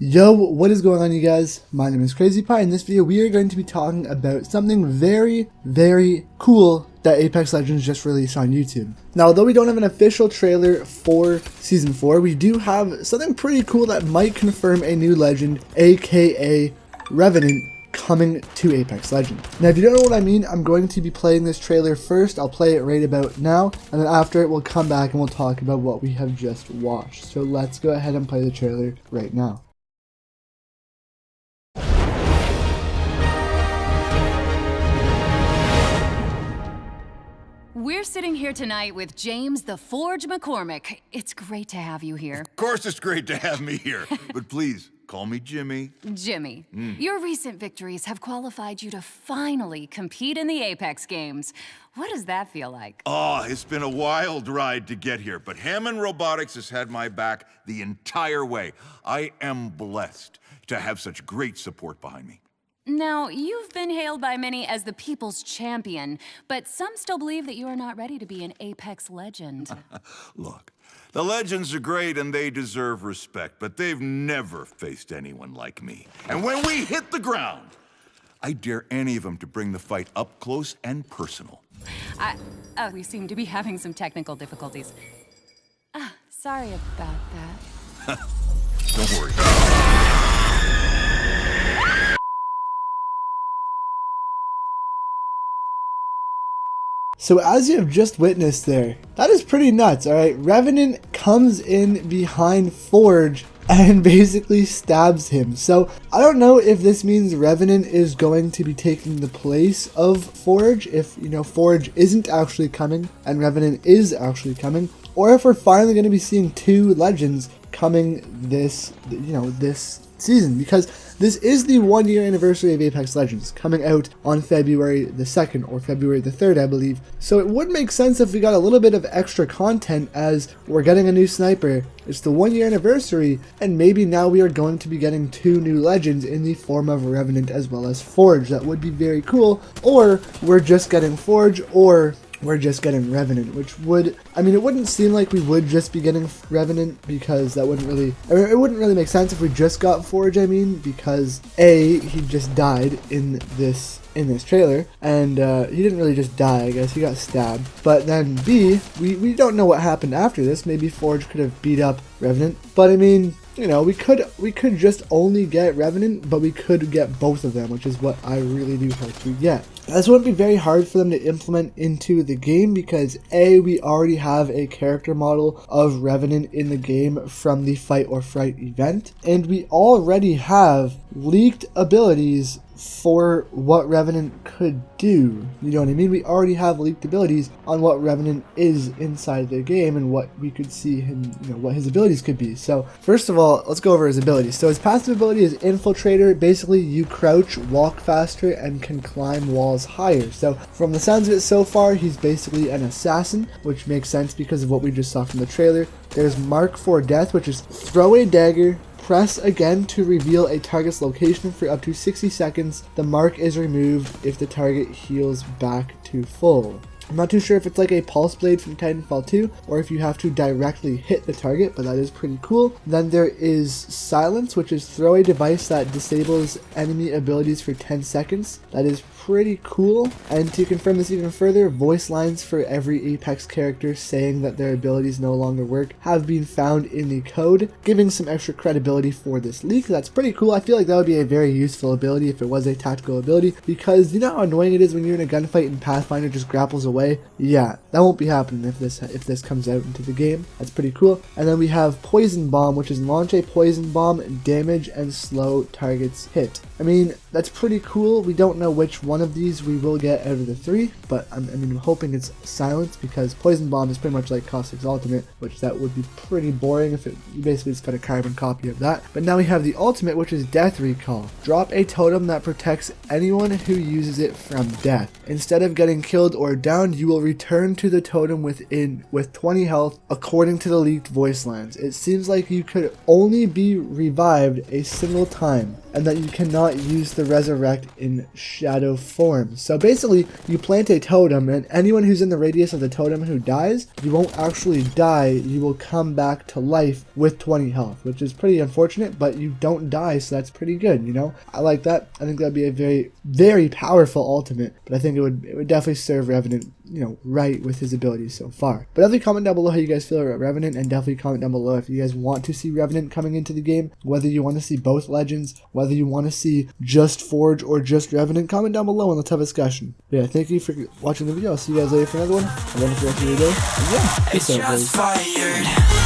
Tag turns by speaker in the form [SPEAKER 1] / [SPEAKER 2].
[SPEAKER 1] Yo, what is going on, you guys? My name is Crazy Pie. In this video we are going to be talking about something very cool that Apex Legends just released on YouTube. Now, although we don't have an official trailer for Season 4, we do have something pretty cool that might confirm a new legend, aka Revenant, coming to Apex Legends. Now, if you don't know what I mean, I'm going to be playing this trailer first. I'll play it right about now, and then after it we'll come back and we'll talk about what we have just watched. So let's go ahead and play the trailer right now.
[SPEAKER 2] We're sitting here tonight with James the Forge McCormick. It's great to have you here.
[SPEAKER 3] Of course it's great to have me here, but please, call me Jimmy.
[SPEAKER 2] Jimmy, your recent victories have qualified you to finally compete in the Apex games. What does that feel like?
[SPEAKER 3] Oh, it's been a wild ride to get here, but Hammond Robotics has had my back the entire way. I am blessed to have such great support behind me.
[SPEAKER 2] Now, you've been hailed by many as the people's champion, but some still believe that you are not ready to be an Apex legend.
[SPEAKER 3] Look, the legends are great and they deserve respect, but they've never faced anyone like me. And when we hit the ground, I dare any of them to bring the fight up close and personal.
[SPEAKER 2] We seem to be having some technical difficulties. Sorry about that.
[SPEAKER 3] Don't worry.
[SPEAKER 1] So as you have just witnessed there, that is pretty nuts, alright? Revenant comes in behind Forge and basically stabs him. So I don't know if this means Revenant is going to be taking the place of Forge, if, you know, Forge isn't actually coming and Revenant is actually coming, or if we're finally going to be seeing two legends coming this season, because this is the 1 year anniversary of Apex Legends, coming out on February the 2nd or February the 3rd, I believe. So it would make sense if we got a little bit of extra content, as we're getting a new sniper, it's the 1 year anniversary, and maybe now we are going to be getting two new legends in the form of Revenant as well as Forge. That would be very cool. Or we're just getting Forge, or we're just getting Revenant, which would, I mean, it wouldn't seem like we would just be getting Revenant, because that wouldn't really, it wouldn't really make sense if we just got Forge, I mean, because A, he just died in this trailer, and he didn't really just die, I guess, he got stabbed, but then B, we don't know what happened after this. Maybe Forge could have beat up Revenant, but I mean, you know, we could just only get Revenant, but we could get both of them, which is what I really do hope we get. This wouldn't be very hard for them to implement into the game, because A, we already have a character model of Revenant in the game from the Fight or Fright event, and we already have leaked abilities for what Revenant could do. You know what I mean? We already have leaked abilities on what Revenant is inside the game and what we could see him, you know, what his abilities could be. So first of all, let's go over his abilities. So his passive ability is Infiltrator. Basically, you crouch, walk faster, and can climb walls higher. So from the sounds of it so far, he's basically an assassin, which makes sense because of what we just saw from the trailer. There's Mark for Death, which is throw a dagger, press again to reveal a target's location for up to 60 seconds. The mark is removed if the target heals back to full. I'm not too sure if it's like a pulse blade from Titanfall 2 or if you have to directly hit the target, but that is pretty cool. Then there is Silence, which is throw a device that disables enemy abilities for 10 seconds. That is pretty cool. And to confirm this even further, voice lines for every Apex character saying that their abilities no longer work have been found in the code, giving some extra credibility for this leak. That's pretty cool. I feel like that would be a very useful ability if it was a tactical ability, because you know how annoying it is when you're in a gunfight and Pathfinder just grapples away? Yeah, that won't be happening if this comes out into the game. That's pretty cool. And then we have Poison Bomb, which is launch a poison bomb, damage and slow targets hit. I mean, that's pretty cool. We don't know which one of these we will get out of the three, but I'm hoping it's Silence, because Poison Bomb is pretty much like Caustic's ultimate, which that would be pretty boring if you basically just got a carbon copy of that. But now we have the ultimate, which is Death Recall. Drop a totem that protects anyone who uses it from death. Instead of getting killed or downed, you will return to the totem with 20 health, according to the leaked voice lines. It seems like you could only be revived a single time. and that you cannot use the resurrect in shadow form. So basically, you plant a totem, and anyone who's in the radius of the totem who dies, you won't actually die, you will come back to life with 20 health, which is pretty unfortunate, but you don't die, so that's pretty good, you know? I like that. I think that'd be a very, very powerful ultimate, but I think it would definitely serve Revenant, you know, right with his abilities so far. But definitely comment down below how you guys feel about Revenant, and definitely comment down below if you guys want to see Revenant coming into the game, whether you want to see both legends, whether you want to see just Forge or just Revenant. Comment down below and let's have a discussion. But yeah, thank you for watching the video. I'll see you guys later for another one. Have a wonderful rest of your day. And yeah, peace out, guys.